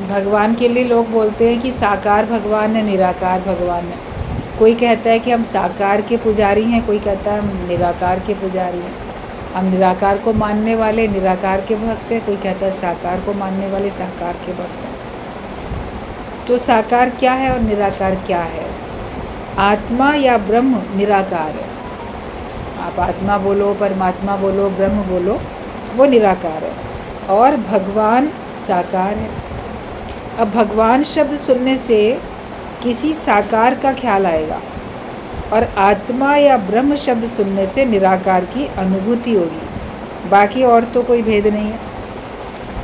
भगवान के लिए लोग बोलते हैं कि साकार भगवान है, निराकार भगवान है। कोई कहता है कि हम साकार के पुजारी हैं, कोई कहता है हम निराकार के पुजारी हैं। हम निराकार को मानने वाले निराकार के भक्त हैं, कोई कहता है साकार को मानने वाले साकार के भक्त हैं। तो साकार क्या है और निराकार क्या है? आत्मा या ब्रह्म निराकार है। आप आत्मा बोलो, परमात्मा बोलो, ब्रह्म बोलो, वो निराकार है। और भगवान साकार है। अब भगवान शब्द सुनने से किसी साकार का ख्याल आएगा और आत्मा या ब्रह्म शब्द सुनने से निराकार की अनुभूति होगी। बाकी और तो कोई भेद नहीं है।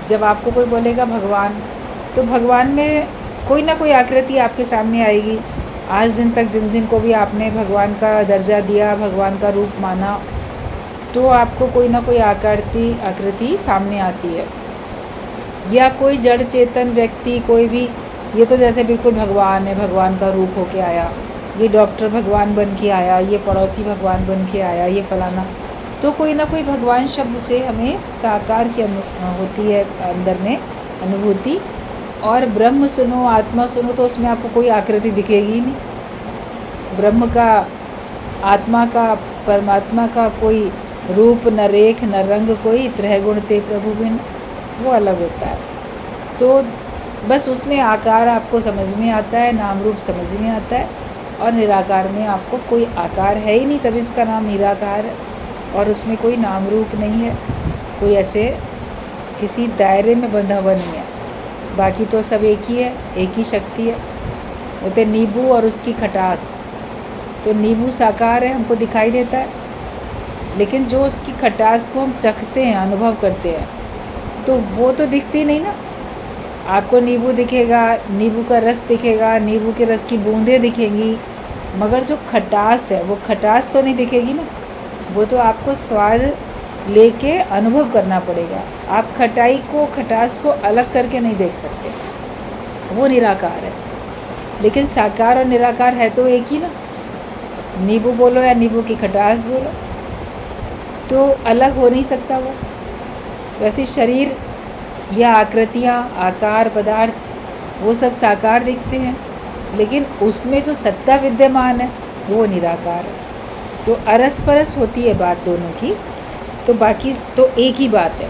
जब आपको कोई बोलेगा भगवान, तो भगवान में कोई ना कोई आकृति आपके सामने आएगी। आज दिन तक जिन जिन को भी आपने भगवान का दर्जा दिया, भगवान का रूप माना, तो आपको कोई ना कोई आकृति सामने आती है। या कोई जड़ चेतन व्यक्ति, कोई भी, ये तो जैसे बिल्कुल भगवान है, भगवान का रूप होके आया, ये डॉक्टर भगवान बन के आया, ये पड़ोसी भगवान बन के आया, ये फलाना। तो कोई ना कोई भगवान शब्द से हमें साकार की होती है अंदर में अनुभूति। और ब्रह्म सुनो, आत्मा सुनो, तो उसमें आपको कोई आकृति दिखेगी ही नहीं। ब्रह्म का, आत्मा का, परमात्मा का कोई रूप न रेख न रंग कोई, त्रैगुण ते प्रभु बिन, वो अलग होता है। तो बस उसमें आकार आपको समझ में आता है, नाम रूप समझ में आता है। और निराकार में आपको कोई आकार है ही नहीं, तभी उसका नाम निराकार है। और उसमें कोई नाम रूप नहीं है, कोई ऐसे किसी दायरे में बंधा हुआ नहीं है। बाकी तो सब एक ही है, एक ही शक्ति है। बोलते नींबू और उसकी खटास, तो नींबू साकार है, हमको दिखाई देता है, लेकिन जो उसकी खटास को हम चखते हैं, अनुभव करते हैं, तो वो तो दिखती नहीं ना। आपको नींबू दिखेगा, नींबू का रस दिखेगा, नींबू के रस की बूंदें दिखेंगी, मगर जो खटास है वो खटास तो नहीं दिखेगी ना। वो तो आपको स्वाद लेके अनुभव करना पड़ेगा। आप खटाई को, खटास को अलग करके नहीं देख सकते, वो निराकार है। लेकिन साकार और निराकार है तो एक ही ना। नींबू बोलो या नींबू की खटास बोलो, तो अलग हो नहीं सकता वो। तो ऐसे शरीर या आकृतियाँ, आकार, पदार्थ, वो सब साकार दिखते हैं, लेकिन उसमें जो सत्ता विद्यमान है वो निराकार है। तो अरस परस होती है बात दोनों की, तो बाकी तो एक ही बात है।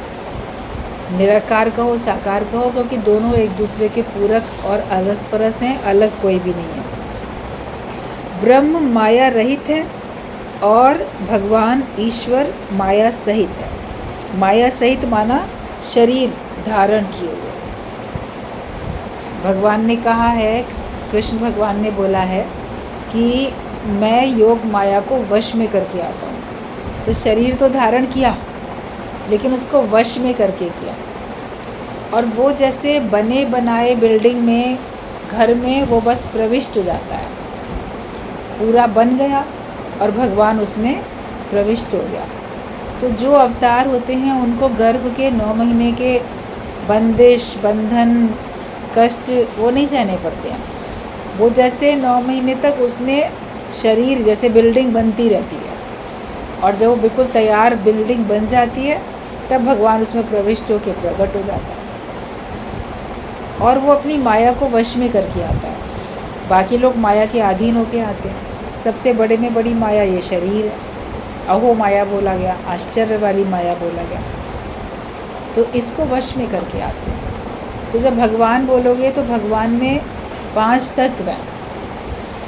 निराकार कहो, साकार कहो, क्योंकि दोनों एक दूसरे के पूरक और अरस परस हैं, अलग कोई भी नहीं है। ब्रह्म माया रहित है और भगवान ईश्वर माया सहित है। माया सहित माना शरीर धारण किए हुए। भगवान ने कहा है, कृष्ण भगवान ने बोला है कि मैं योग माया को वश में करके आता हूँ। तो शरीर तो धारण किया, लेकिन उसको वश में करके किया। और वो जैसे बने बनाए बिल्डिंग में, घर में, वो बस प्रविष्ट हो जाता है, पूरा बन गया और भगवान उसमें प्रविष्ट हो गया। तो जो अवतार होते हैं उनको गर्भ के 9 महीने के बंदिश, बंधन, कष्ट वो नहीं सहने पड़ते हैं। वो जैसे 9 महीने तक उसमें शरीर जैसे बिल्डिंग बनती रहती है, और जब वो बिल्कुल तैयार बिल्डिंग बन जाती है, तब भगवान उसमें प्रविष्ट होकर प्रकट हो जाता है और वो अपनी माया को वश में करके आता है। बाकी लोग माया के अधीन होके आते हैं। सबसे बड़े में बड़ी माया ये शरीर है। अहो माया बोला गया, आश्चर्य वाली माया बोला गया। तो इसको वश में करके आते हैं। तो जब भगवान बोलोगे तो भगवान में 5 तत्व हैं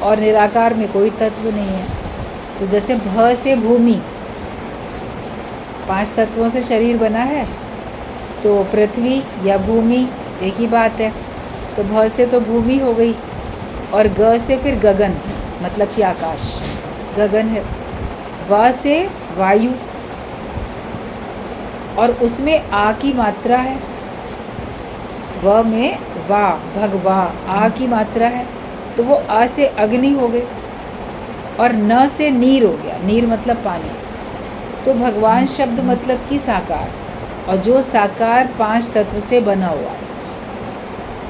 और निराकार में कोई तत्व नहीं है। तो जैसे भ से भूमि, 5 तत्वों से शरीर बना है, तो पृथ्वी या भूमि एक ही बात है। तो भ से तो भूमि हो गई, और ग से फिर गगन, मतलब कि आकाश, गगन है। व से वायु, और उसमें आ की मात्रा है। व में वा, भगवा, आ की मात्रा है, तो वो आ से अग्नि हो गई। और न से नीर हो गया, नीर मतलब पानी। तो भगवान शब्द मतलब कि साकार, और जो साकार 5 तत्व से बना हुआ है।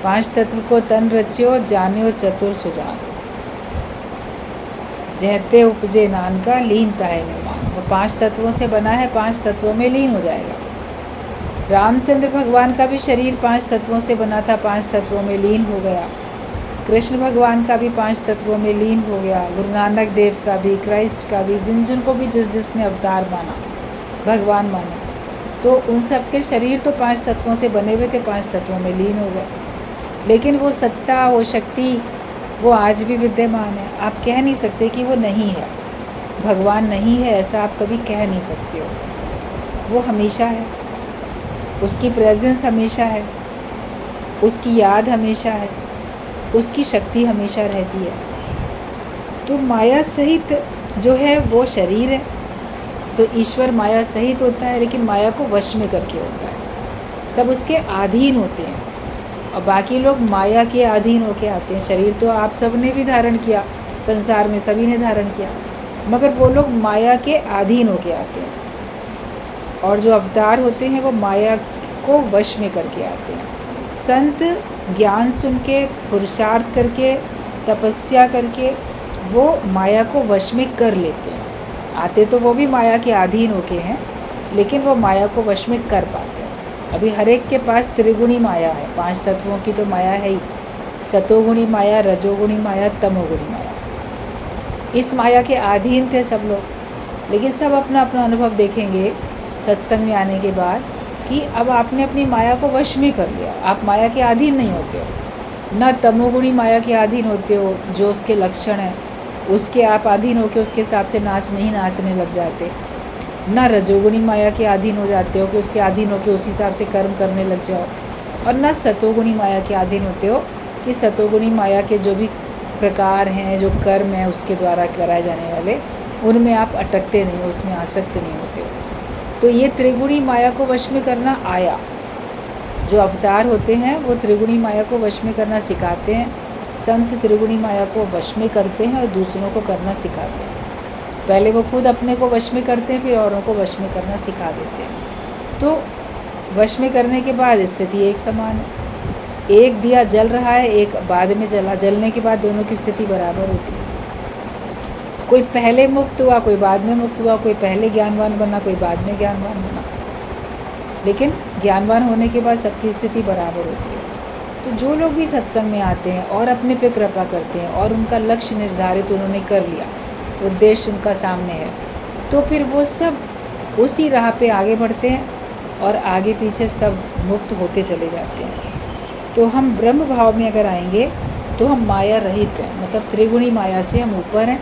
5 तत्व को तन रच्यो, जान्यो चतुर सुजान, जहते उपजे नानका, लीन ताहे निर्माण। तो 5 तत्वों से बना है, 5 तत्वों में लीन हो जाएगा। रामचंद्र भगवान का भी शरीर 5 तत्वों से बना था, 5 तत्वों में लीन हो गया। कृष्ण भगवान का भी 5 तत्वों में लीन हो गया। गुरु नानक देव का भी, क्राइस्ट का भी, जिनको भी जिसने अवतार माना, भगवान माना, तो उन सब के शरीर तो 5 तत्वों से बने हुए थे, 5 तत्वों में लीन हो गए। लेकिन वो सत्ता, वो शक्ति, वो आज भी विद्यमान है। आप कह नहीं सकते कि वो नहीं है, भगवान नहीं है, ऐसा आप कभी कह नहीं सकते हो। वो हमेशा है, उसकी प्रेजेंस हमेशा है, उसकी याद हमेशा है, उसकी शक्ति हमेशा रहती है। तो माया सहित जो है वो शरीर है, तो ईश्वर माया सहित होता है, लेकिन माया को वश में करके होता है। सब उसके अधीन होते हैं और बाकी लोग माया के अधीन होके आते हैं। शरीर तो आप सब ने भी धारण किया, संसार में सभी ने धारण किया, मगर वो लोग माया के अधीन होके आते हैं। और जो अवतार होते हैं वो माया को वश में करके आते हैं। संत ज्ञान सुन के, पुरुषार्थ करके, तपस्या करके वो माया को वश में कर लेते हैं। आते तो वो भी माया के अधीन होके हैं, लेकिन वो माया को वश में कर पाते हैं। अभी हर एक के पास त्रिगुणी माया है, 5 तत्वों की तो माया है ही। सतोगुणी माया, रजोगुणी माया, तमोगुणी माया। इस माया के अधीन थे सब लोग, लेकिन सब अपना अपना अनुभव देखेंगे सत्संग में आने के बाद कि अब आपने अपनी माया को वश में कर लिया। आप माया के अधीन नहीं होते हो, ना तमोगुणी माया के अधीन होते हो, जो उसके लक्षण है उसके आप अधीन होकर उसके हिसाब से नहीं नाचने लग जाते, ना रजोगुणी माया के अधीन हो जाते हो कि उसके अधीन होकर उस हिसाब से कर्म करने लग जाओ, और ना सतोगुणी माया के अधीन होते हो कि सतोगुणी माया के जो भी प्रकार हैं, जो कर्म है उसके द्वारा कराए जाने वाले, उनमें आप अटकते नहीं हो, उसमें आसक्त नहीं होते हो। तो ये त्रिगुणी माया को वश में करना आया। जो अवतार होते हैं वो त्रिगुणी माया को वश में करना सिखाते हैं। संत त्रिगुणी माया को वश में करते हैं और दूसरों को करना सिखाते हैं। पहले वो खुद अपने को वश में करते हैं, फिर औरों को वश में करना सिखा देते हैं। तो वश में करने के बाद स्थिति एक समान है। एक दिया जल रहा है, एक बाद में जला, जलने के बाद दोनों की स्थिति बराबर होती है। कोई पहले मुक्त हुआ, कोई बाद में मुक्त हुआ, कोई पहले ज्ञानवान बना, कोई बाद में ज्ञानवान बना, लेकिन ज्ञानवान होने के बाद सबकी स्थिति बराबर होती है। तो जो लोग भी सत्संग में आते हैं और अपने पे कृपा करते हैं और उनका लक्ष्य निर्धारित उन्होंने कर लिया, उद्देश्य उनका सामने है, तो फिर वो सब उसी राह पे आगे बढ़ते हैं और आगे पीछे सब मुक्त होते चले जाते हैं। तो हम ब्रह्म भाव में अगर आएंगे तो हम माया रहित हैं, मतलब त्रिगुणी माया से हम ऊपर हैं।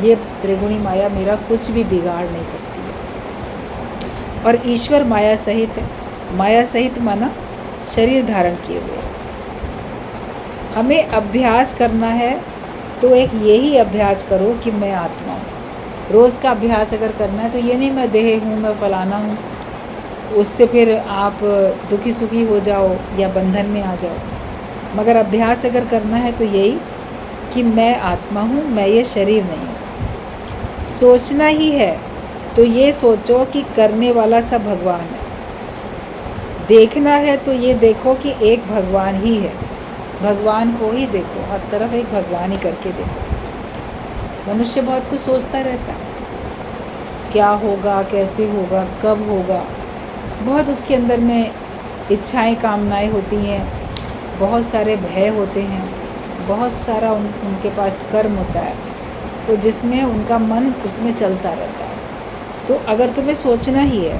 ये त्रिगुणी माया मेरा कुछ भी बिगाड़ नहीं सकती है। और ईश्वर माया सहित है। माया सहित माना शरीर धारण किए हुए। हमें अभ्यास करना है तो एक यही अभ्यास करो कि मैं आत्मा हूँ। रोज़ का अभ्यास अगर करना है तो ये नहीं मैं देह हूँ, मैं फलाना हूँ, उससे फिर आप दुखी सुखी हो जाओ या बंधन में आ जाओ। मगर अभ्यास अगर करना है तो यही कि मैं आत्मा हूँ, मैं ये शरीर नहीं हूँ। सोचना ही है तो ये सोचो कि करने वाला सब भगवान है। देखना है तो ये देखो कि एक भगवान ही है। भगवान को ही देखो, हर तरफ एक भगवान ही करके देखो। मनुष्य बहुत कुछ सोचता रहता है, क्या होगा, कैसे होगा, कब होगा, बहुत उसके अंदर में इच्छाएं, कामनाएं होती हैं, बहुत सारे भय होते हैं, बहुत सारा उनके पास कर्म होता है, तो जिसमें उनका मन उसमें चलता रहता है। तो अगर तुम्हें सोचना ही है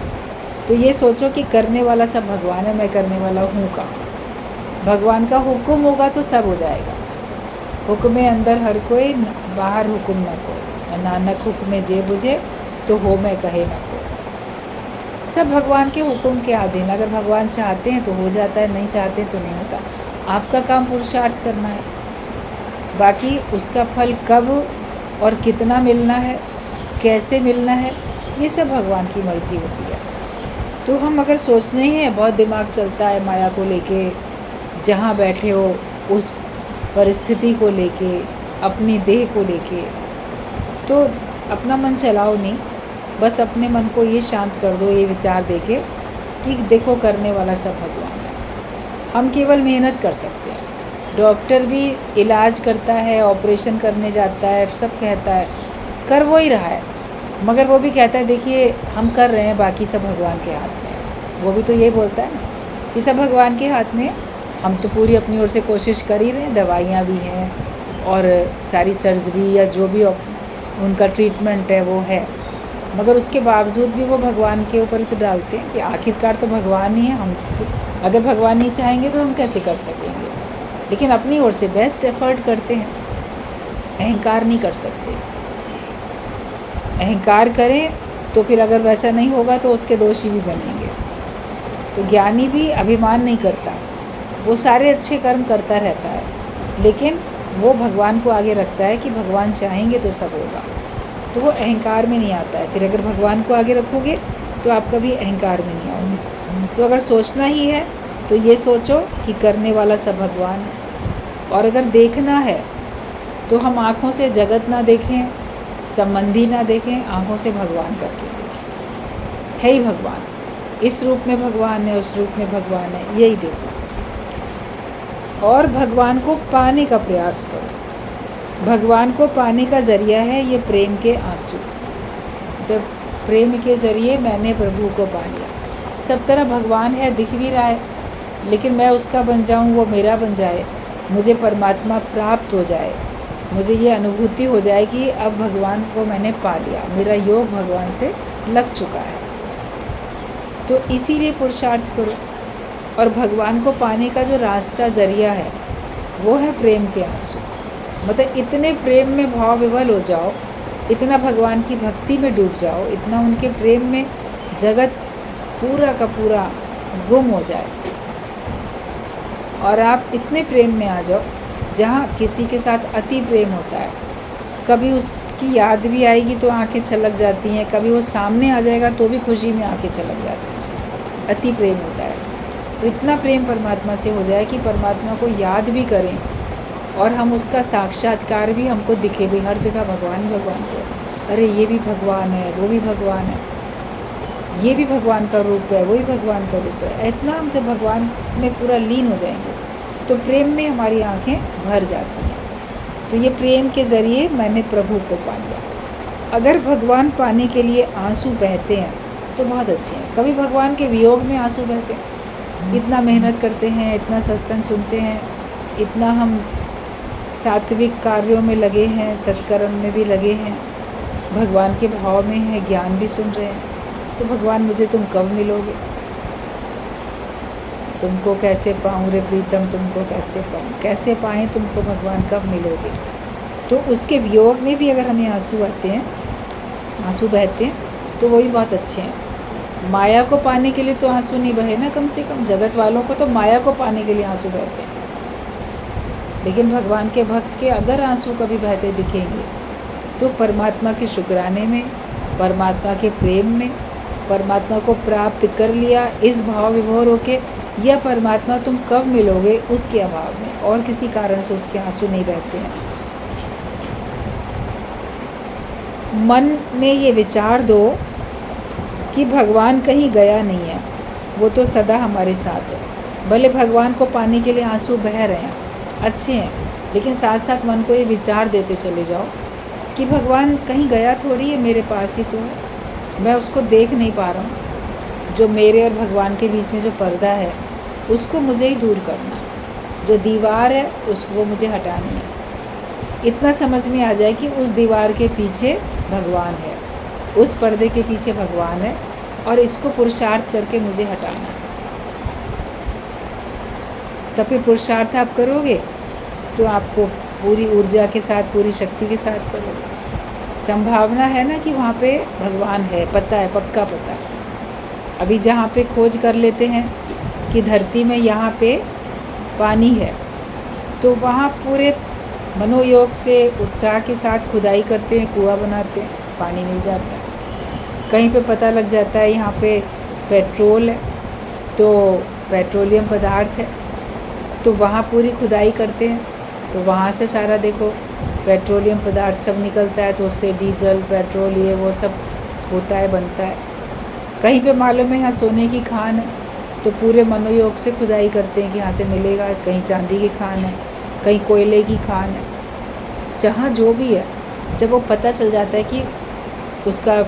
तो ये सोचो कि करने वाला सब भगवान है, मैं करने वाला हूँ का। भगवान का हुक्म होगा तो सब हो जाएगा। हुक्म अंदर हर कोई, बाहर हुक्म न कोई। नानक हुक्म जे बुझे तो हो मैं कहे न कोई। सब भगवान के हुक्म के अधीन। अगर भगवान चाहते हैं तो हो जाता है, नहीं चाहते तो नहीं होता। आपका काम पुरुषार्थ करना है, बाकी उसका फल कब और कितना मिलना है, कैसे मिलना है, ये सब भगवान की मर्ज़ी होती है। तो हम अगर सोचते ही हैं, बहुत दिमाग चलता है माया को लेके, जहाँ बैठे हो उस परिस्थिति को लेके, अपनी देह को लेके, तो अपना मन चलाओ नहीं। बस अपने मन को ये शांत कर दो, ये विचार देके कि देखो करने वाला सब भगवान है। हम केवल मेहनत कर सकते हैं। डॉक्टर भी इलाज करता है, ऑपरेशन करने जाता है, सब कहता है कर वो ही रहा है, मगर वो भी कहता है देखिए हम कर रहे हैं, बाकी सब भगवान के हाथ में है। वो भी तो ये बोलता है ना कि सब भगवान के हाथ में। हम तो पूरी अपनी ओर से कोशिश कर ही रहे हैं, दवाइयाँ भी हैं और सारी सर्जरी या जो भी उनका ट्रीटमेंट है वो है, मगर उसके बावजूद भी वो भगवान के ऊपर ही तो डालते हैं कि आखिरकार तो भगवान ही है। हम अगर भगवान नहीं चाहेंगे तो हम कैसे कर सकेंगे, लेकिन अपनी ओर से बेस्ट एफर्ट करते हैं। अहंकार नहीं कर सकते। अहंकार करें तो फिर अगर वैसा नहीं होगा तो उसके दोषी भी बनेंगे। तो ज्ञानी भी अभिमान नहीं करता, वो सारे अच्छे कर्म करता रहता है, लेकिन वो भगवान को आगे रखता है कि भगवान चाहेंगे तो सब होगा। तो वो अहंकार में नहीं आता है। फिर अगर भगवान को आगे रखोगे तो आप कभी अहंकार में नहीं आओगे। तो अगर सोचना ही है तो ये सोचो कि करने वाला सब भगवान है। और अगर देखना है तो हम आँखों से जगत ना देखें, संबंधी ना देखें, आँखों से भगवान करके देखें। है ही भगवान, इस रूप में भगवान है, उस रूप में भगवान है, यही देखो। और भगवान को पाने का प्रयास करो। भगवान को पाने का ज़रिया है ये प्रेम के आंसू। तो प्रेम के ज़रिए मैंने प्रभु को पा लिया। सब तरह भगवान है, दिख भी रहा है, लेकिन मैं उसका बन जाऊं, वो मेरा बन जाए, मुझे परमात्मा प्राप्त हो जाए, मुझे ये अनुभूति हो जाए कि अब भगवान को मैंने पा लिया, मेरा योग भगवान से लग चुका है। तो इसीलिए पुरुषार्थ करो। और भगवान को पाने का जो रास्ता ज़रिया है वो है प्रेम के आंसू। मतलब इतने प्रेम में भाव विवल हो जाओ, इतना भगवान की भक्ति में डूब जाओ, इतना उनके प्रेम में जगत पूरा का पूरा गुम हो जाए, और आप इतने प्रेम में आ जाओ जहाँ किसी के साथ अति प्रेम होता है, कभी उसकी याद भी आएगी तो आंखें छलक जाती हैं, कभी वो सामने आ जाएगा तो भी खुशी में आंखें छलक जाती हैं। अति प्रेम होता है। तो इतना प्रेम परमात्मा से हो जाए कि परमात्मा को याद भी करें और हम उसका साक्षात्कार भी हमको दिखे भी, हर जगह भगवान भगवान को, अरे ये भी भगवान है, वो भी भगवान है, ये भी भगवान का रूप है, वो भी भगवान का रूप है। इतना हम जब भगवान में पूरा लीन हो जाएंगे तो प्रेम में हमारी आंखें भर जाती हैं। तो ये प्रेम के ज़रिए मैंने प्रभु को पा लिया। अगर भगवान पाने के लिए आंसू बहते हैं तो बहुत अच्छे हैं। कभी भगवान के वियोग में आंसू बहते हैं, इतना मेहनत करते हैं, इतना सत्संग सुनते हैं, इतना हम सात्विक कार्यों में लगे हैं, सत्कर्म में भी लगे हैं, भगवान के भाव में हैं, ज्ञान भी सुन रहे हैं, तो भगवान मुझे तुम कब मिलोगे, तुमको कैसे पाऊँ रे प्रीतम, तुमको कैसे पाऊँ, कैसे पाएँ तुमको भगवान, कब मिलोगे। तो उसके वियोग में भी अगर हमें आंसू आते हैं, आंसू बहते हैं, तो वही बहुत अच्छे हैं। माया को पाने के लिए तो आंसू नहीं बहे ना, कम से कम जगत वालों को तो माया को पाने के लिए आंसू बहते हैं, लेकिन भगवान के भक्त के अगर आंसू कभी बहते दिखेंगे तो परमात्मा के शुक्राने में, परमात्मा के प्रेम में, परमात्मा को प्राप्त कर लिया इस भाव विभोर होके, या परमात्मा तुम कब मिलोगे उसके अभाव में, और किसी कारण से उसके आंसू नहीं बहते हैं। मन में ये विचार दो कि भगवान कहीं गया नहीं है, वो तो सदा हमारे साथ है। भले भगवान को पाने के लिए आंसू बह रहे हैं, अच्छे हैं, लेकिन साथ साथ मन को ये विचार देते चले जाओ कि भगवान कहीं गया थोड़ी है, मेरे पास ही तो है, मैं उसको देख नहीं पा रहा हूँ। जो मेरे और भगवान के बीच में जो पर्दा है उसको मुझे ही दूर करना है, जो दीवार है उसको मुझे हटानी है। इतना समझ में आ जाए कि उस दीवार के पीछे भगवान है, उस पर्दे के पीछे भगवान है, और इसको पुरुषार्थ करके मुझे हटाना है। तब फिर पुरुषार्थ आप करोगे तो आपको पूरी ऊर्जा के साथ, पूरी शक्ति के साथ करोगे। संभावना है ना कि वहाँ पे भगवान है, पता है, पक्का पता है। अभी जहाँ पे खोज कर लेते हैं कि धरती में यहाँ पे पानी है, तो वहाँ पूरे मनोयोग से उत्साह के साथ खुदाई करते हैं, कुआं बनाते हैं, पानी मिल जाता है। कहीं पे पता लग जाता है यहाँ पे पेट्रोल है, तो पेट्रोलियम पदार्थ है, तो वहाँ पूरी खुदाई करते हैं, तो वहाँ से सारा देखो पेट्रोलियम पदार्थ सब निकलता है, तो उससे डीजल, पेट्रोल, ये वो सब होता है, बनता है। कहीं पे मालूम है यहाँ सोने की खान है, तो पूरे मनोयोग से खुदाई करते हैं कि यहाँ से मिलेगा। कहीं चांदी की खान है, कहीं कोयले की खान है, जहाँ जो भी है, जब वो पता चल जाता है कि उसका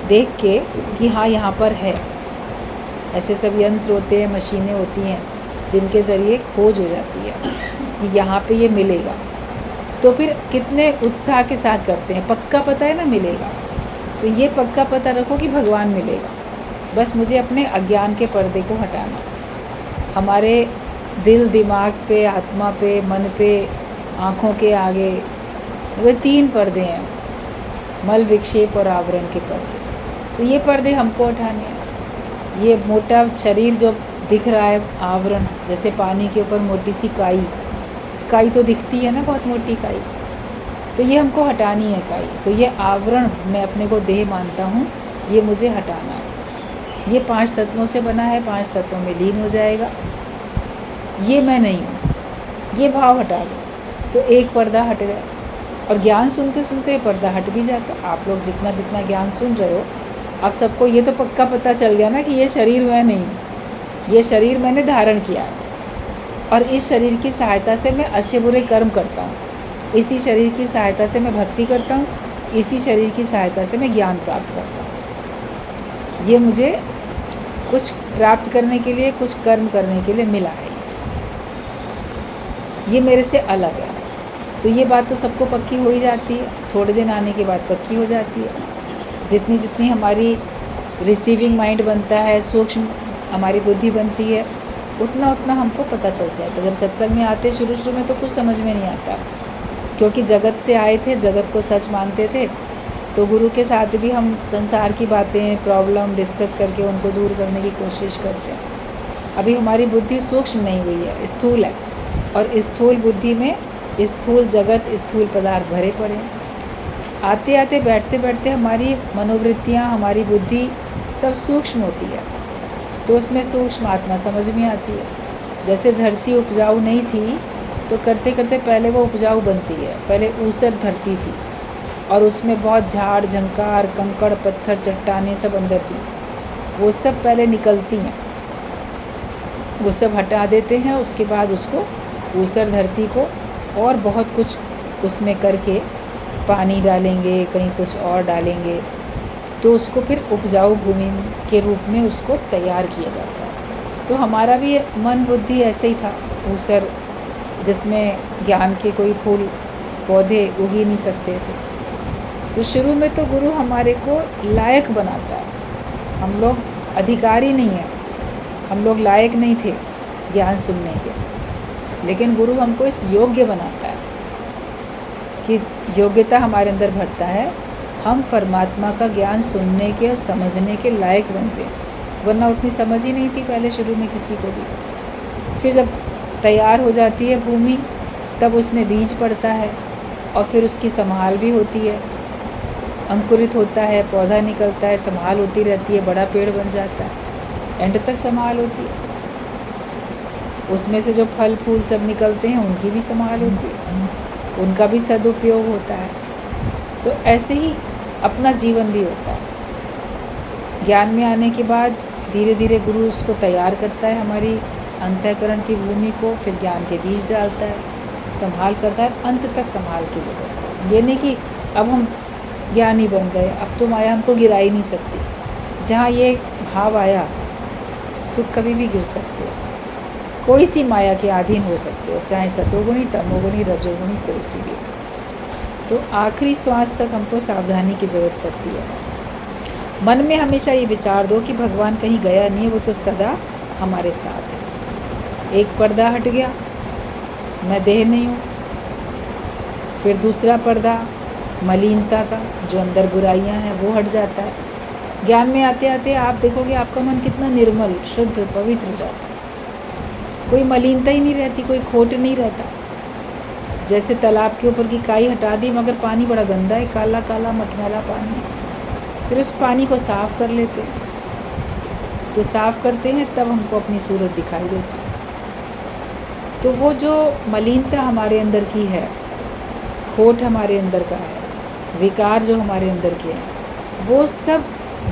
देख के कि हाँ यहाँ पर ऐसे सब यंत्र होते हैं, मशीनें होती हैं जिनके ज़रिए खोज हो जाती है कि यहाँ पे ये मिलेगा। तो फिर कितने उत्साह के साथ करते हैं, पक्का पता है ना मिलेगा। तो ये पक्का पता रखो कि भगवान मिलेगा, बस मुझे अपने अज्ञान के पर्दे को हटाना। हमारे दिल दिमाग पे, आत्मा पे, मन पे, आँखों के आगे मतलब 3 पर्दे हैं, मल विक्षेप और आवरण के पर्दे। तो ये पर्दे हमको हटाने हैं। ये मोटा शरीर जो दिख रहा है आवरण, जैसे पानी के ऊपर मोटी सी काई तो दिखती है ना, बहुत मोटी काई, तो ये हमको हटानी है काई। तो ये आवरण मैं अपने को देह मानता हूँ, ये मुझे हटाना है। ये 5 तत्वों से बना है, 5 तत्वों में लीन हो जाएगा, ये मैं नहीं हूँ, ये भाव हटा दो। तो एक पर्दा हट गया। और ज्ञान सुनते सुनते पर्दा हट भी जाता। आप लोग जितना जितना ज्ञान सुन रहे हो, आप सबको ये तो पक्का पता चल गया ना कि ये शरीर मैं नहीं हूँ, ये शरीर मैंने धारण किया है और इस शरीर की सहायता से मैं अच्छे बुरे कर्म करता हूँ, इसी शरीर की सहायता से मैं भक्ति करता हूँ, इसी शरीर की सहायता से मैं ज्ञान प्राप्त करता हूँ। ये मुझे कुछ प्राप्त करने के लिए, कुछ कर्म करने के लिए मिला है, ये मेरे से अलग है। तो ये बात तो सबको पक्की हो ही जाती है, थोड़े दिन आने के बाद पक्की हो जाती है। जितनी जितनी हमारी रिसीविंग माइंड बनता है, सूक्ष्म हमारी बुद्धि बनती है, उतना उतना हमको पता चल जाता है। जब सत्संग में आते शुरू शुरू में तो कुछ समझ में नहीं आता, क्योंकि जगत से आए थे, जगत को सच मानते थे। तो गुरु के साथ भी हम संसार की बातें, प्रॉब्लम डिस्कस करके उनको दूर करने की कोशिश करते हैं। अभी हमारी बुद्धि सूक्ष्म नहीं हुई है, स्थूल है, और स्थूल बुद्धि में स्थूल जगत, स्थूल पदार्थ भरे पड़े हैं। आते आते बैठते बैठते हमारी मनोवृत्तियाँ, हमारी बुद्धि सब सूक्ष्म होती है, तो उसमें सूक्ष्म आत्मा समझ में आती है। जैसे धरती उपजाऊ नहीं थी, तो करते करते पहले वो उपजाऊ बनती है। पहले ऊसर धरती थी और उसमें बहुत झाड़ झंकार, कंकड़ पत्थर चट्टानें सब अंदर थी, वो सब पहले निकलती हैं, वो सब हटा देते हैं। उसके बाद उसको ऊसर धरती को और बहुत कुछ उसमें करके पानी डालेंगे, कहीं कुछ और डालेंगे, तो उसको फिर उपजाऊ भूमि के रूप में उसको तैयार किया जाता है। तो हमारा भी मन बुद्धि ऐसे ही था, ऊसर, जिसमें ज्ञान के कोई फूल पौधे उग ही नहीं सकते थे। तो शुरू में तो गुरु हमारे को लायक बनाता है, हम लोग अधिकारी नहीं हैं, हम लोग लायक नहीं थे ज्ञान सुनने के, लेकिन गुरु हमको इस योग्य बनाता है कि योग्यता हमारे अंदर भरता है, हम परमात्मा का ज्ञान सुनने के और समझने के लायक बनते हैं। वरना उतनी समझ ही नहीं थी पहले शुरू में किसी को भी। फिर जब तैयार हो जाती है भूमि, तब उसमें बीज पड़ता है और फिर उसकी संभाल भी होती है, अंकुरित होता है, पौधा निकलता है, संभाल होती रहती है, बड़ा पेड़ बन जाता है, एंड तक संभाल होती है। उसमें से जो फल फूल सब निकलते हैं, उनकी भी संभाल होती है, उनका भी सदुपयोग होता है। तो ऐसे ही अपना जीवन भी होता है। ज्ञान में आने के बाद धीरे धीरे गुरु उसको तैयार करता है, हमारी अंतःकरण की भूमि को, फिर ज्ञान के बीज डालता है, संभाल करता है, अंत तक संभाल की ज़रूरत है। ये नहीं कि अब हम ज्ञानी बन गए, अब तो माया हमको गिरा ही नहीं सकती। जहाँ ये भाव आया तो कभी भी गिर सकते हो, कोई सी माया के अधीन हो सकते हो, चाहे सतोगुणी, तमोगुणी, रजोगुणी, कोई सी भी। तो आखिरी श्वास तक हमको सावधानी की ज़रूरत पड़ती है। मन में हमेशा ये विचार दो कि भगवान कहीं गया नहीं, वो तो सदा हमारे साथ है। एक पर्दा हट गया, मैं देह नहीं हूँ। फिर दूसरा पर्दा मलिनता का, जो अंदर बुराइयाँ हैं, वो हट जाता है। ज्ञान में आते आते आप देखोगे आपका मन कितना निर्मल, शुद्ध, पवित्र हो जाता है। कोई मलिनता ही नहीं रहती, कोई खोट नहीं रहता। जैसे तालाब के ऊपर की काई हटा दी, मगर पानी बड़ा गंदा है, काला काला मटमैला पानी है। फिर उस पानी को साफ़ कर लेते हैं, तो साफ़ करते हैं तब हमको अपनी सूरत दिखाई देती है। तो वो जो मलिनता हमारे अंदर की है, खोट हमारे अंदर का है, विकार जो हमारे अंदर के हैं, वो सब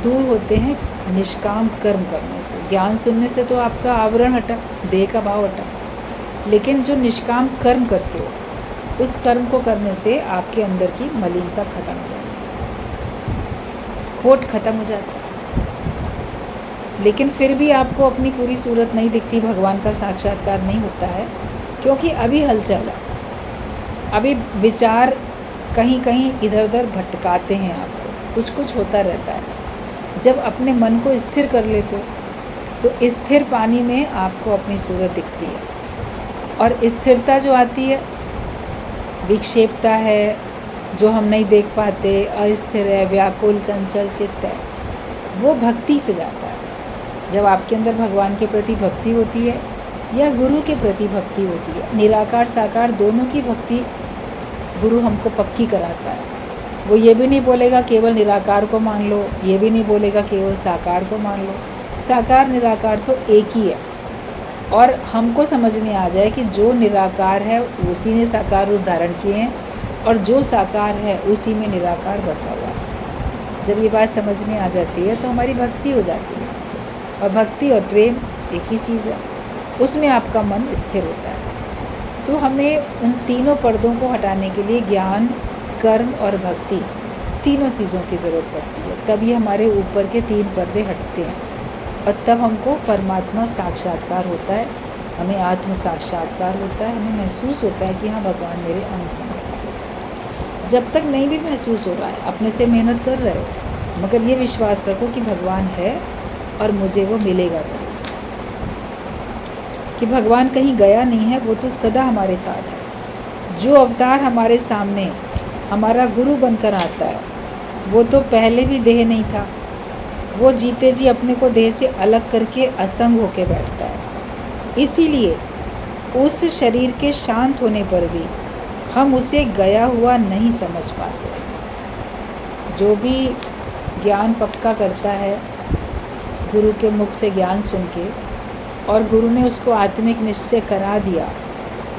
दूर होते हैं निष्काम कर्म करने से। ज्ञान सुनने से तो आपका आवरण हटा, देह का भाव हटा, लेकिन जो निष्काम कर्म करते हो, उस कर्म को करने से आपके अंदर की मलिनता खत्म हो जाती है, खोट खत्म हो जाता है। लेकिन फिर भी आपको अपनी पूरी सूरत नहीं दिखती, भगवान का साक्षात्कार नहीं होता है, क्योंकि अभी हलचल है, अभी विचार कहीं कहीं इधर उधर भटकाते हैं आपको, कुछ कुछ होता रहता है। जब अपने मन को स्थिर कर लेते हो तो स्थिर पानी में आपको अपनी सूरत दिखती है। और स्थिरता जो आती है, विक्षेपता है जो हम नहीं देख पाते, अस्थिर है, व्याकुल चंचल चित्त है, वो भक्ति से जाता है। जब आपके अंदर भगवान के प्रति भक्ति होती है या गुरु के प्रति भक्ति होती है, निराकार साकार दोनों की भक्ति गुरु हमको पक्की कराता है। वो ये भी नहीं बोलेगा केवल निराकार को मान लो, ये भी नहीं बोलेगा केवल साकार को मान लो। साकार निराकार तो एक ही है। और हमको समझ में आ जाए कि जो निराकार है उसी ने साकार रूप धारण किए हैं, और जो साकार है उसी में निराकार बसा हुआ है। जब ये बात समझ में आ जाती है तो हमारी भक्ति हो जाती है। और भक्ति और प्रेम एक ही चीज़ है, उसमें आपका मन स्थिर होता है। तो हमें उन तीनों पर्दों को हटाने के लिए ज्ञान, कर्म और भक्ति, तीनों चीज़ों की ज़रूरत पड़ती है। तभी हमारे ऊपर के 3 पर्दे हटते हैं और तब हमको परमात्मा साक्षात्कार होता है, हमें आत्म साक्षात्कार होता है, हमें महसूस होता है कि हाँ भगवान मेरे अंश हैं। जब तक नहीं भी महसूस हो रहा है, अपने से मेहनत कर रहे हो, मगर ये विश्वास रखो कि भगवान है और मुझे वो मिलेगा ज़रूर, कि भगवान कहीं गया नहीं है, वो तो सदा हमारे साथ है। जो अवतार हमारे सामने हमारा गुरु बनकर आता है, वो तो पहले भी देह नहीं था, वो जीते जी अपने को देह से अलग करके असंग होके बैठता है। इसीलिए उस शरीर के शांत होने पर भी हम उसे गया हुआ नहीं समझ पाते। जो भी ज्ञान पक्का करता है गुरु के मुख से ज्ञान सुन के, और गुरु ने उसको आत्मिक निश्चय करा दिया,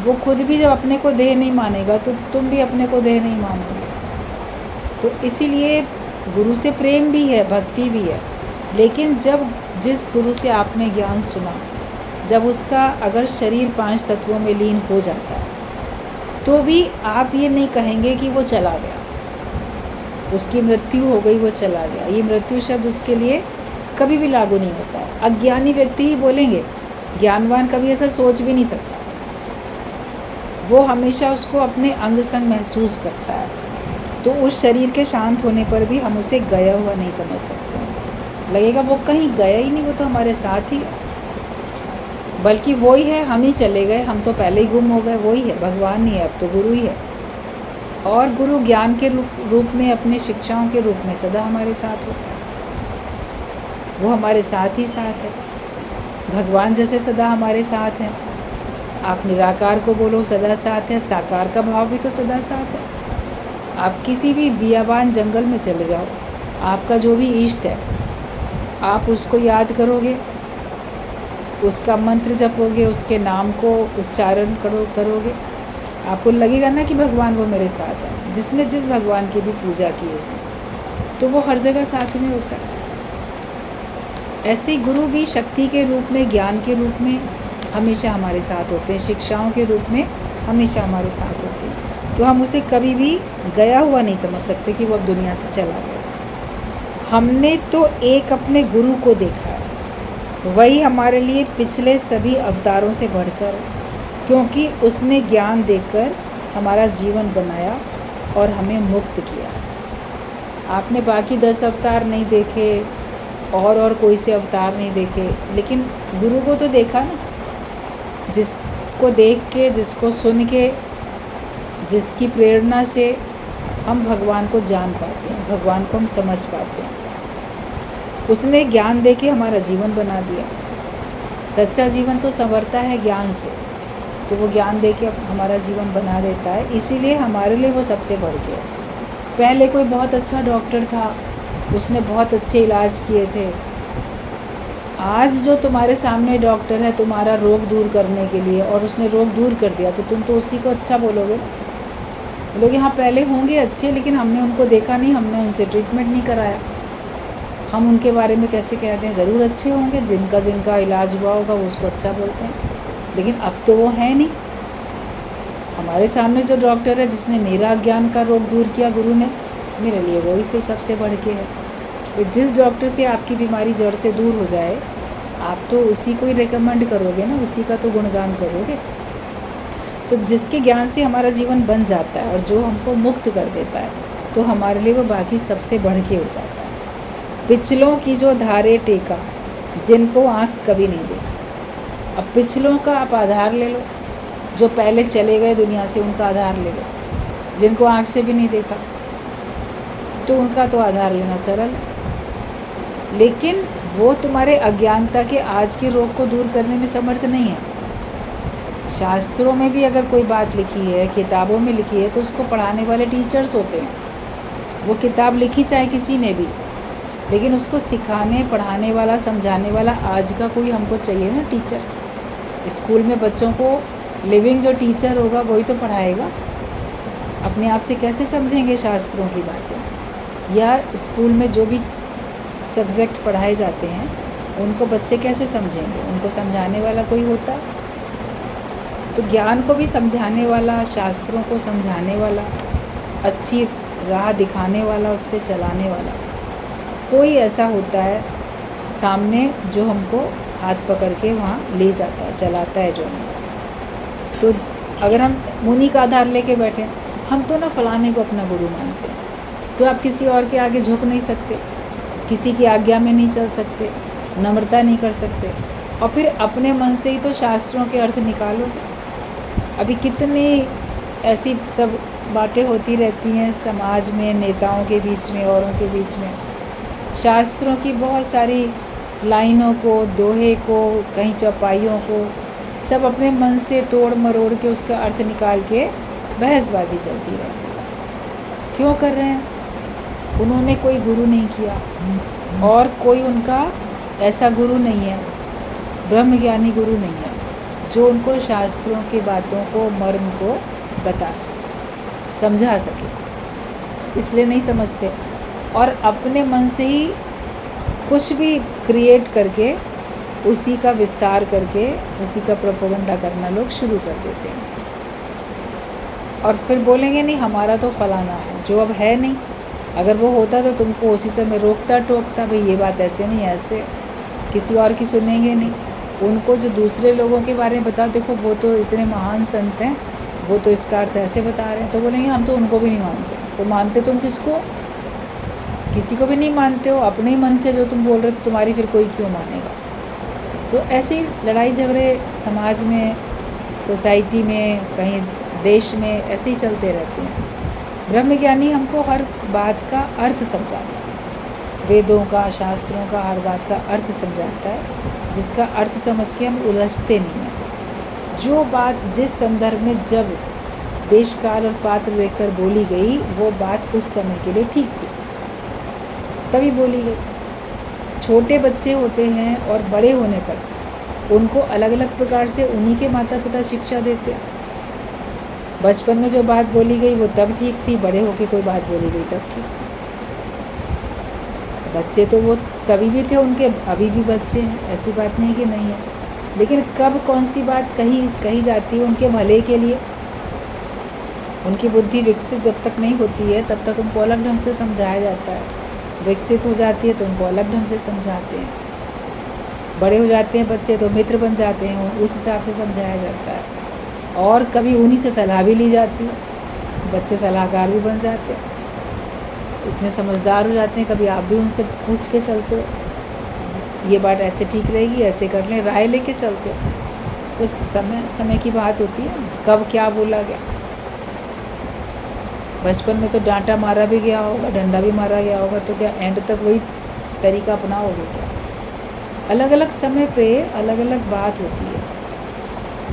वो खुद भी जब अपने को देह नहीं मानेगा तो तुम भी अपने को देह नहीं मानोगे। तो इसीलिए गुरु से प्रेम भी है, भक्ति भी है, लेकिन जब जिस गुरु से आपने ज्ञान सुना, जब उसका अगर शरीर 5 तत्वों में लीन हो जाता है, तो भी आप ये नहीं कहेंगे कि वो चला गया, उसकी मृत्यु हो गई, वो चला गया। ये मृत्यु शब्द उसके लिए कभी भी लागू नहीं होता है। अज्ञानी व्यक्ति ही बोलेंगे, ज्ञानवान कभी ऐसा सोच भी नहीं सकता। वो हमेशा उसको अपने अंग संग महसूस करता है। तो उस शरीर के शांत होने पर भी हम उसे गया हुआ नहीं समझ सकते, लगेगा वो कहीं गया ही नहीं, वो तो हमारे साथ ही है, बल्कि वो ही है, हम ही चले गए, हम तो पहले ही गुम हो गए। वही है, भगवान नहीं है, अब तो गुरु ही है। और गुरु ज्ञान के रूप में, अपने शिक्षाओं के रूप में सदा हमारे साथ होता है, वो हमारे साथ ही साथ है। भगवान जैसे सदा हमारे साथ हैं, आप निराकार को बोलो सदा साथ है, साकार का भाव भी तो सदा साथ है। आप किसी भी बियाबान जंगल में चले जाओ, आपका जो भी इष्ट है आप उसको याद करोगे, उसका मंत्र जपोगे, उसके नाम को उच्चारण करोगे, आपको लगेगा ना कि भगवान वो मेरे साथ है। जिसने जिस भगवान की भी पूजा की होगी तो वो हर जगह साथ में होता है। ऐसे ही गुरु भी शक्ति के रूप में, ज्ञान के रूप में हमेशा हमारे साथ होते हैं, शिक्षाओं के रूप में हमेशा हमारे साथ होते हैं। तो हम उसे कभी भी गया हुआ नहीं समझ सकते कि वो अब दुनिया से चला गया। हमने तो एक अपने गुरु को देखा है, वही हमारे लिए पिछले सभी अवतारों से बढ़कर, क्योंकि उसने ज्ञान देकर हमारा जीवन बनाया और हमें मुक्त किया। आपने बाकी 10 अवतार नहीं देखे और कोई से अवतार नहीं देखे, लेकिन गुरु को तो देखा ना, जिसको देख के, जिसको सुन के, जिसकी प्रेरणा से हम भगवान को जान पाते हैं, भगवान को हम समझ पाते हैं। उसने ज्ञान दे के हमारा जीवन बना दिया। सच्चा जीवन तो संवरता है ज्ञान से, तो वो ज्ञान दे के हमारा जीवन बना देता है। इसीलिए हमारे लिए वो सबसे बढ़ गया। पहले कोई बहुत अच्छा डॉक्टर था, उसने बहुत अच्छे इलाज किए थे। आज जो तुम्हारे सामने डॉक्टर है तुम्हारा रोग दूर करने के लिए, और उसने रोग दूर कर दिया, तो तुम तो उसी को अच्छा बोलोगे। बोलोगे हाँ पहले होंगे अच्छे, लेकिन हमने उनको देखा नहीं, हमने उनसे ट्रीटमेंट नहीं कराया, हम उनके बारे में कैसे कहते हैं। ज़रूर अच्छे होंगे, जिनका जिनका इलाज हुआ होगा वो उसको अच्छा बोलते हैं, लेकिन अब तो वो है नहीं। हमारे सामने जो डॉक्टर है, जिसने मेरा अज्ञान का रोग दूर किया गुरु ने, मेरे लिए वही फिर सबसे बढ़ के है। तो जिस डॉक्टर से आपकी बीमारी जड़ से दूर हो जाए, आप तो उसी को ही रिकमेंड करोगे ना, उसी का तो गुणगान करोगे। तो जिसके ज्ञान से हमारा जीवन बन जाता है और जो हमको मुक्त कर देता है, तो हमारे लिए वो बाकी सबसे बढ़ के हो जाता है। पिछलों की जो धारे टेका, जिनको आँख कभी नहीं देखा। अब पिछलों का आप आधार ले लो, जो पहले चले गए दुनिया से, उनका आधार ले लो। जिनको आँख से भी नहीं देखा, तो उनका तो आधार लेना सरल है। लेकिन वो तुम्हारे अज्ञानता के आज के रोग को दूर करने में समर्थ नहीं है। शास्त्रों में भी अगर कोई बात लिखी है, किताबों में लिखी है, तो उसको पढ़ाने वाले टीचर्स होते हैं। वो किताब लिखी चाहे किसी ने भी, लेकिन उसको सिखाने, पढ़ाने वाला, समझाने वाला आज का कोई हमको चाहिए ना टीचर। स्कूल में बच्चों को लिविंग जो टीचर होगा वही तो पढ़ाएगा। अपने आप से कैसे समझेंगे शास्त्रों की बातें, या स्कूल में जो भी सब्जेक्ट पढ़ाए जाते हैं उनको बच्चे कैसे समझेंगे? उनको समझाने वाला कोई होता। तो ज्ञान को भी समझाने वाला, शास्त्रों को समझाने वाला, अच्छी राह दिखाने वाला, उस पर चलाने वाला कोई ऐसा होता है सामने, जो हमको हाथ पकड़ के वहाँ ले जाता है, चलाता है जो हमको। तो अगर हम मुनि का आधार लेके बैठे, हम तो ना फलाने को अपना गुरु मानते हैं, तो आप किसी और के आगे झुक नहीं सकते, किसी की आज्ञा में नहीं चल सकते, नम्रता नहीं कर सकते, और फिर अपने मन से ही तो शास्त्रों के अर्थ निकालोगे। अभी कितनी ऐसी सब बातें होती रहती हैं समाज में, नेताओं के बीच में, औरों के बीच में। शास्त्रों की बहुत सारी लाइनों को, दोहे को, कहीं चौपाइयों को सब अपने मन से तोड़ मरोड़ के उसका अर्थ निकाल के बहसबाजी चलती रहती है। क्यों कर रहे हैं? उन्होंने कोई गुरु नहीं किया, और कोई उनका ऐसा गुरु नहीं है, ब्रह्मज्ञानी गुरु नहीं है, जो उनको शास्त्रों की बातों को, मर्म को बता सके, समझा सके। इसलिए नहीं समझते, और अपने मन से ही कुछ भी क्रिएट करके, उसी का विस्तार करके, उसी का प्रोपेगेंडा करना लोग शुरू कर देते हैं। और फिर बोलेंगे नहीं हमारा तो फलाना है, जो अब है नहीं। अगर वो होता तो तुमको उसी समय रोकता टोकता, भाई ये बात ऐसे नहीं, ऐसे। किसी और की सुनेंगे नहीं। उनको जो दूसरे लोगों के बारे में बताओ, देखो वो तो इतने महान संत हैं, वो तो इसका अर्थ ऐसे बता रहे हैं, तो बोलेंगे हम तो उनको भी नहीं मानते। तो मानते तुम किसको? किसी को भी नहीं मानते हो। अपने ही मन से जो तुम बोल रहे हो, तो तुम्हारी फिर कोई क्यों मानेगा? तो ऐसे ही लड़ाई झगड़े समाज में, सोसाइटी में, कहीं देश में ऐसे ही चलते रहते हैं। ब्रह्मज्ञानी हमको हर बात का अर्थ समझाता है, वेदों का, शास्त्रों का हर बात का अर्थ समझाता है, जिसका अर्थ समझ के हम उलझते नहीं हैं। जो बात जिस संदर्भ में जब देश काल और पात्र देखकर बोली गई, वो बात उस समय के लिए ठीक थी, तभी बोली गई। छोटे बच्चे होते हैं और बड़े होने तक उनको अलग अलग प्रकार से उन्हीं के माता पिता शिक्षा देते हैं। बचपन में जो बात बोली गई वो तब ठीक थी, बड़े होके कोई बात बोली गई तब ठीक थी। बच्चे तो वो तभी भी थे, उनके अभी भी बच्चे हैं, ऐसी बात नहीं कि नहीं है। लेकिन कब कौन सी बात कही जाती है उनके भले के लिए। उनकी बुद्धि विकसित जब तक नहीं होती है, तब तक उनको अलग ढंग से समझाया जाता है। विकसित हो जाती है तो उनको अलग ढंग से समझाते हैं। बड़े हो जाते हैं बच्चे तो मित्र बन जाते हैं, उस हिसाब से समझाया जाता है। और कभी उन्हीं से सलाह भी ली जाती है, बच्चे सलाहकार भी बन जाते हैं, इतने समझदार हो जाते हैं। कभी आप भी उनसे पूछ के चलते हो, ये बात ऐसे ठीक रहेगी, ऐसे कर लें, राय लेके चलते हो। तो समय की बात होती है, कब क्या बोला गया। बचपन में तो डांटा मारा भी गया होगा, डंडा भी मारा गया होगा, तो क्या एंड तक वही तरीका अपनाओगे क्या? अलग अलग समय पे अलग अलग बात होती है,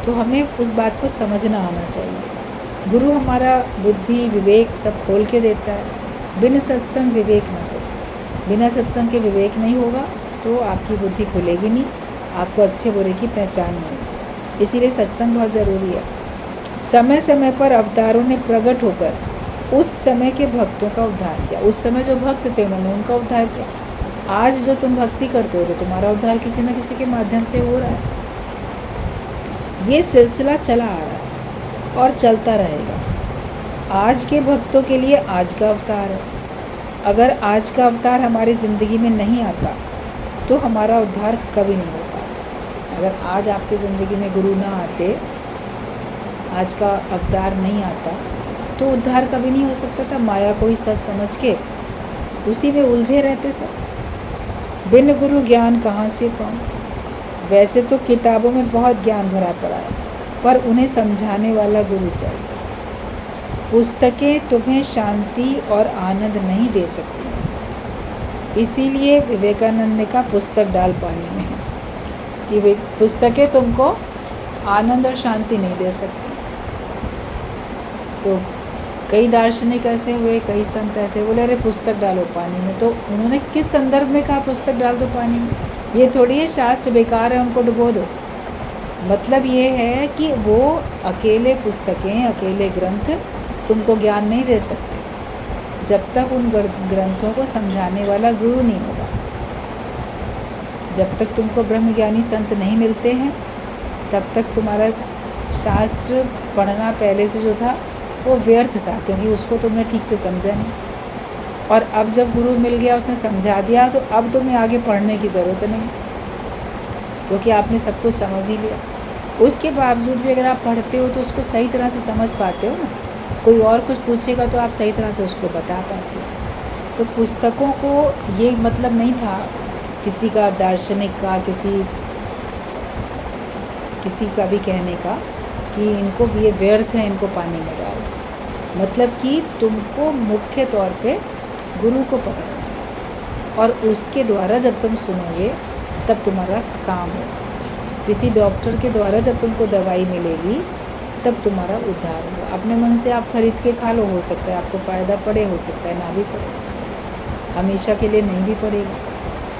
तो हमें उस बात को समझना आना चाहिए। गुरु हमारा बुद्धि विवेक सब खोल के देता है। बिन सत्संग विवेक ना हो, बिना सत्संग के विवेक नहीं होगा, तो आपकी बुद्धि खुलेगी नहीं, आपको अच्छे बुरे की पहचान नहीं होगी। इसीलिए सत्संग बहुत ज़रूरी है। समय समय पर अवतारों ने प्रकट होकर उस समय के भक्तों का उद्धार किया। उस समय जो भक्त थे उन्होंने उनका उद्धार किया। आज जो तुम भक्ति करते हो, तो तुम्हारा उद्धार किसी न किसी के माध्यम से हो रहा है। ये सिलसिला चला आ रहा है और चलता रहेगा। आज के भक्तों के लिए आज का अवतार है, अगर आज का अवतार हमारी ज़िंदगी में नहीं आता तो हमारा उद्धार कभी नहीं हो पाता। अगर आज आपकी ज़िंदगी में गुरु ना आते, आज का अवतार नहीं आता, तो उद्धार कभी नहीं हो सकता था। माया को ही सच समझ के उसी में उलझे रहते सब। बिन गुरु ज्ञान कहाँ से पाऊँ। वैसे तो किताबों में बहुत ज्ञान भरा पड़ा है, पर उन्हें समझाने वाला गुरु चाहिए। पुस्तकें तुम्हें शांति और आनंद नहीं दे सकती, इसीलिए विवेकानंद ने कहा पुस्तक डाल पानी में, कि वे पुस्तकें तुमको आनंद और शांति नहीं दे सकती। तो कई दार्शनिक ऐसे हुए, कई संत ऐसे बोले अरे पुस्तक डालो पानी में। तो उन्होंने किस संदर्भ में कहा पुस्तक डाल दो पानी में? ये थोड़ी है शास्त्र बेकार है उनको डुबो दो। मतलब ये है कि वो अकेले पुस्तकें, अकेले ग्रंथ तुमको ज्ञान नहीं दे सकते जब तक उन ग्रंथों को समझाने वाला गुरु नहीं होगा। जब तक तुमको ब्रह्मज्ञानी संत नहीं मिलते हैं तब तक तुम्हारा शास्त्र पढ़ना पहले से जो था वो व्यर्थ था, क्योंकि उसको तुमने ठीक से समझा नहीं। और अब जब गुरु मिल गया, उसने समझा दिया, तो अब तुम्हें आगे पढ़ने की ज़रूरत नहीं, क्योंकि आपने सब कुछ समझ ही लिया। उसके बावजूद भी अगर आप पढ़ते हो तो उसको सही तरह से समझ पाते हो ना। कोई और कुछ पूछेगा तो आप सही तरह से उसको बता पाते हो। तो पुस्तकों को ये मतलब नहीं था किसी का, दार्शनिक का, किसी का भी कहने का कि इनको ये व्यर्थ है, इनको पानी में डालो। मतलब कि तुमको मुख्य तौर पे गुरु को पकड़ना है, और उसके द्वारा जब तुम सुनोगे तब तुम्हारा काम होगा। किसी डॉक्टर के द्वारा जब तुमको दवाई मिलेगी तब तुम्हारा उद्धार होगा। अपने मन से आप खरीद के खा लो, हो सकता है आपको फ़ायदा पड़े, हो सकता है ना भी पड़े, हमेशा के लिए नहीं भी पड़ेगा।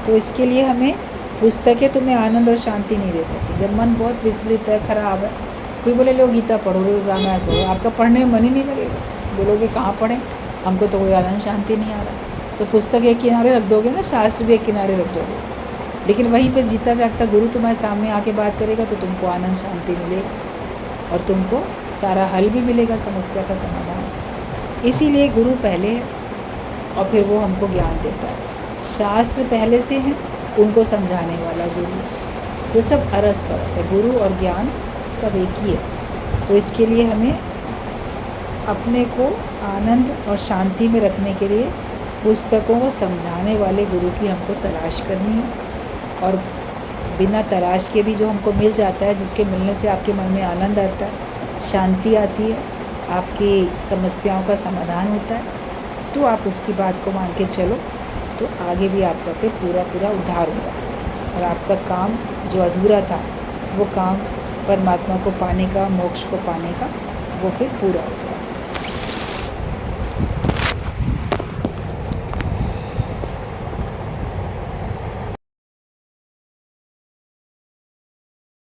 तो इसके लिए हमें पुस्तकें तुम्हें आनंद और शांति नहीं दे सकती। जब मन बहुत विचलित है, ख़राब है, कोई बोले लो गीता पढ़ो, लो रामायण पढ़ो, आपका पढ़ने में मन ही नहीं लगेगा। बोलोगे कहाँ पढ़ें, हमको तो कोई आनंद शांति नहीं आ रहा। तो पुस्तक एक किनारे रख दोगे ना, शास्त्र भी एक किनारे रख दोगे, लेकिन वहीं पे जीता जागता गुरु तुम्हारे सामने आके बात करेगा तो तुमको आनंद शांति मिलेगा और तुमको सारा हल भी मिलेगा, समस्या का समाधान। इसीलिए गुरु पहले है और फिर वो हमको ज्ञान देता है। शास्त्र पहले से हैं, उनको समझाने वाला गुरु, जो सब अरस परस है। गुरु और ज्ञान सब एक ही है। तो इसके लिए हमें अपने को आनंद और शांति में रखने के लिए पुस्तकों को समझाने वाले गुरु की हमको तलाश करनी है। और बिना तलाश के भी जो हमको मिल जाता है, जिसके मिलने से आपके मन में आनंद आता है, शांति आती है, आपकी समस्याओं का समाधान होता है, तो आप उसकी बात को मान के चलो, तो आगे भी आपका फिर पूरा उद्धार होगा। और आपका काम जो अधूरा था, वो काम परमात्मा को पाने का, मोक्ष को पाने का, वो फिर पूरा हो जाएगा।